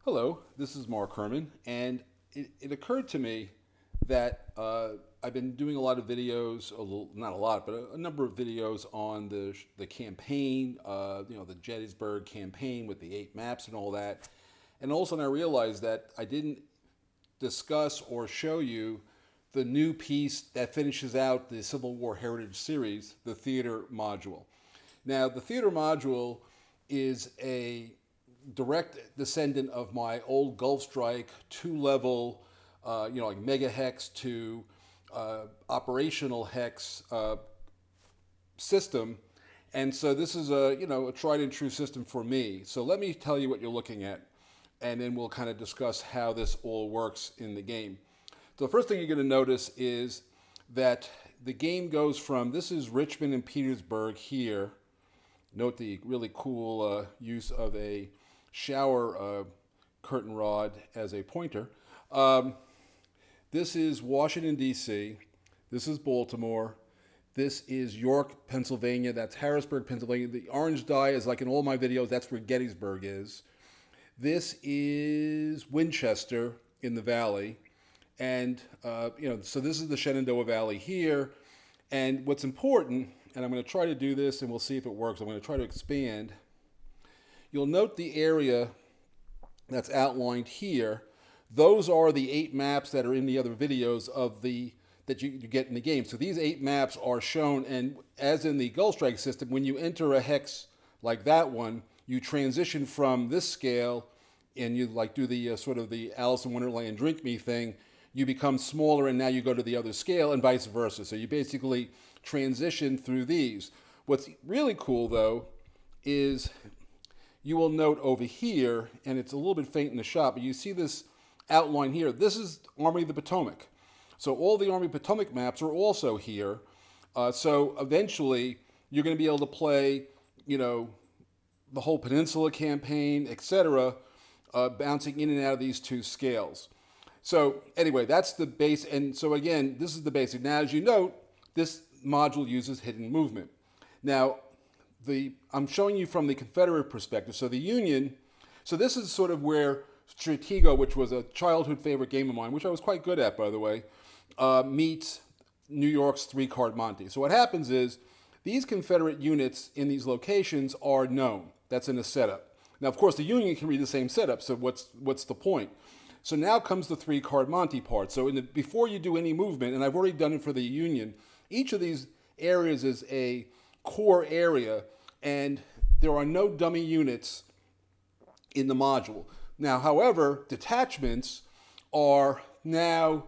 Hello, this is Mark Herman, and it occurred to me that I've been doing a lot of videos, not a lot, but a number of videos on the campaign, the Gettysburg campaign with the 8 maps and all that. And all of a sudden I realized that I didn't discuss or show you the new piece that finishes out the Civil War Heritage Series, the theater module. Now, the theater module is a direct descendant of my old Gulf Strike 2-level, like mega hex to operational hex system. And so this is a tried and true system for me. So let me tell you what you're looking at, and then we'll kind of discuss how this all works in the game. So the first thing you're going to notice is that the game goes from, this is Richmond and Petersburg here. Note the really cool use of a shower curtain rod as a pointer. This is Washington, D.C. This is Baltimore. This is York, Pennsylvania. That's Harrisburg, Pennsylvania. The orange dye is like in all my videos. That's where Gettysburg is. This is Winchester in the valley. And, so this is the Shenandoah Valley here. And what's important, and I'm going to try to do this and we'll see if it works. I'm going to try to expand. You'll note the area that's outlined here. Those are the 8 maps that are in the other videos that you get in the game. So these 8 maps are shown, and as in the Gulf Strike system, when you enter a hex like that one, you transition from this scale and you do the sort of the Alice in Wonderland drink me thing. You become smaller and now you go to the other scale and vice versa. So you basically transition through these. What's really cool though is you will note over here, and it's a little bit faint in the shot, but you see this outline here. This is Army of the Potomac. So all the Army of the Potomac maps are also here. So eventually you're going to be able to play, the whole Peninsula campaign, etc., bouncing in and out of these 2 scales. So anyway, that's the base. And so again, this is the basic. Now, as you note, this module uses hidden movement. Now, I'm showing you from the Confederate perspective. So the Union, so this is sort of where Stratego, which was a childhood favorite game of mine, which I was quite good at, by the way, meets New York's 3-card Monte. So what happens is these Confederate units in these locations are known. That's in a setup. Now, of course, the Union can read the same setup, so what's the point? So now comes the 3-card Monte part. So before you do any movement, and I've already done it for the Union, each of these areas is a core area, and there are no dummy units in the module. Now, however, detachments are now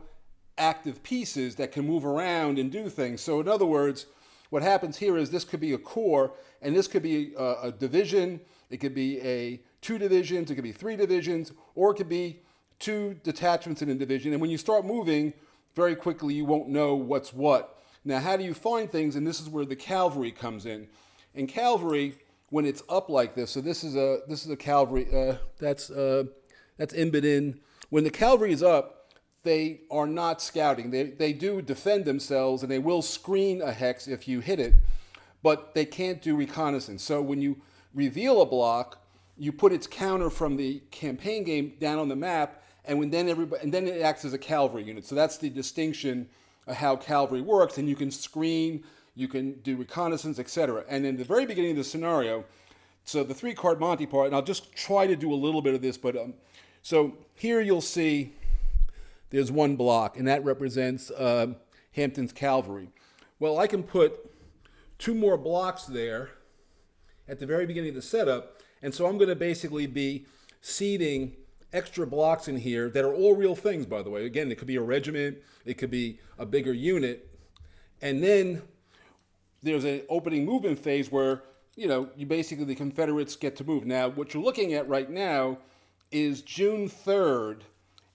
active pieces that can move around and do things. So in other words, what happens here is this could be a core, and this could be a division, it could be 2 divisions, it could be 3 divisions, or it could be 2 detachments in a division. And when you start moving, very quickly you won't know what's what. Now, how do you find things? And this is where the cavalry comes in. And cavalry, when it's up like this, so this is a cavalry. That's Imboden. When the cavalry is up, they are not scouting. They do defend themselves, and they will screen a hex if you hit it, but they can't do reconnaissance. So when you reveal a block, you put its counter from the campaign game down on the map, and then it acts as a cavalry unit. So that's the distinction of how cavalry works, and you can screen, you can do reconnaissance, etc. And in the very beginning of the scenario, so the 3-card Monte part, and I'll just try to do a little bit of this, but so here you'll see there's 1 block, and that represents Hampton's cavalry. Well, I can put 2 more blocks there at the very beginning of the setup, and so I'm going to basically be seeding extra blocks in here that are all real things, by the way. Again, it could be a regiment, it could be a bigger unit, and then there's an opening movement phase where, you basically, the Confederates get to move. Now, what you're looking at right now is June 3rd,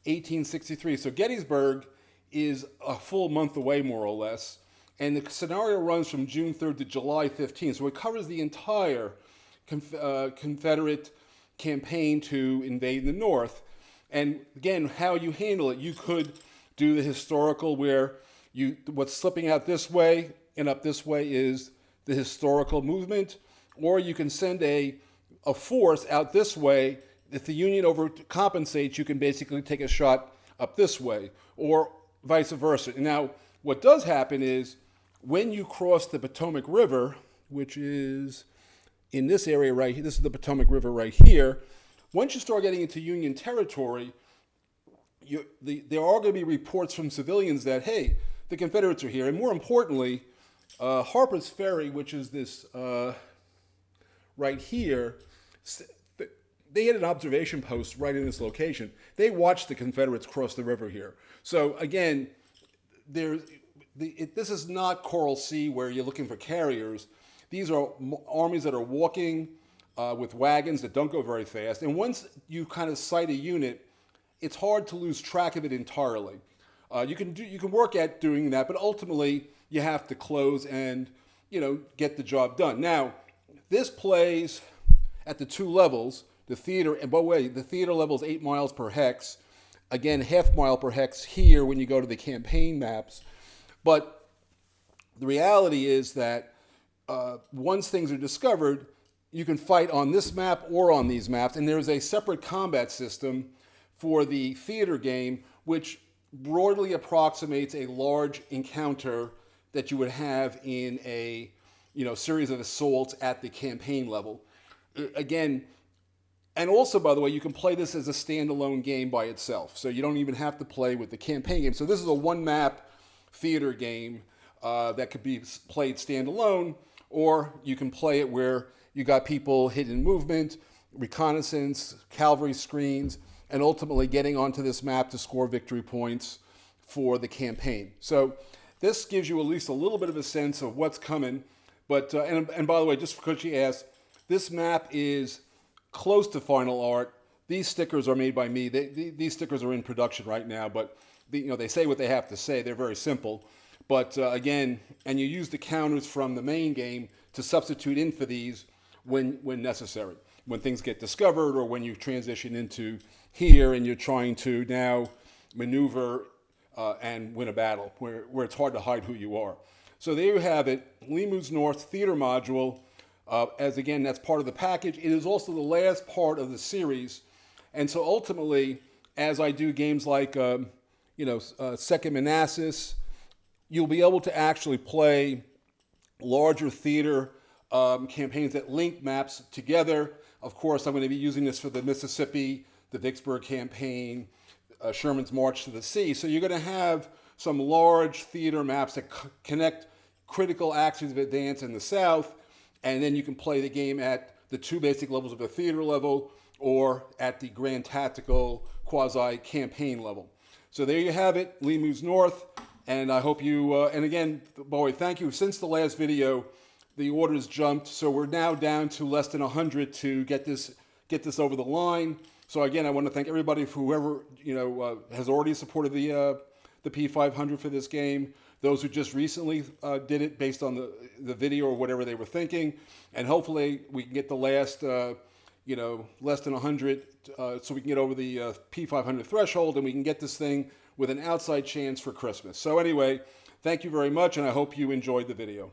1863. So Gettysburg is a full month away, more or less, and the scenario runs from June 3rd to July 15th. So it covers the entire Confederate campaign to invade the North. And again, how you handle it, you could do the historical where what's slipping out this way and up this way is the historical movement, or you can send a force out this way if the Union overcompensates, you can basically take a shot up this way, or vice versa. Now, what does happen is when you cross the Potomac River, which is in this area right here, this is the Potomac River right here. Once you start getting into Union territory, there are going to be reports from civilians that, hey, the Confederates are here. And more importantly, Harper's Ferry, which is this right here, they had an observation post right in this location. They watched the Confederates cross the river here. So again, this is not Coral Sea where you're looking for carriers. These are armies that are walking with wagons that don't go very fast. And once you kind of sight a unit, it's hard to lose track of it entirely. You can work at doing that, but ultimately you have to close and get the job done. Now, this plays at the two levels, the theater, and by the way, the theater level is 8 miles per hex. Again, half mile per hex here when you go to the campaign maps. But the reality is that once things are discovered, you can fight on this map or on these maps, and there's a separate combat system for the theater game, which broadly approximates a large encounter that you would have in a series of assaults at the campaign level. Again, and also, by the way, you can play this as a standalone game by itself, so you don't even have to play with the campaign game. So this is a one-map theater game that could be played standalone, or you can play it where you got people hidden movement, reconnaissance, cavalry screens, and ultimately getting onto this map to score victory points for the campaign. So this gives you at least a little bit of a sense of what's coming. But and by the way, just because you asked, this map is close to final art. These stickers are made by me. These stickers are in production right now, but they say what they have to say. They're very simple. But again, and you use the counters from the main game to substitute in for these when necessary. When things get discovered or when you transition into here and you're trying to now maneuver and win a battle where it's hard to hide who you are. So there you have it, Lee Moves North Theater Module. As again, that's part of the package. It is also the last part of the series. And so ultimately, as I do games like, Second Manassas, you'll be able to actually play larger theater campaigns that link maps together. Of course, I'm going to be using this for the Mississippi, the Vicksburg campaign, Sherman's March to the Sea. So you're going to have some large theater maps that connect critical axes of advance in the South, and then you can play the game at the two basic levels of the theater level or at the grand tactical quasi-campaign level. So there you have it, Lee Moves North, and I hope you, and again, boy, thank you. Since the last video, the orders jumped, so we're now down to less than 100 to get this over the line. So again, I want to thank everybody, whoever has already supported the P500 for this game, those who just recently did it based on the video or whatever they were thinking, and hopefully we can get the last less than 100 so we can get over the P500 threshold and we can get this thing with an outside chance for Christmas. So anyway, thank you very much, and I hope you enjoyed the video.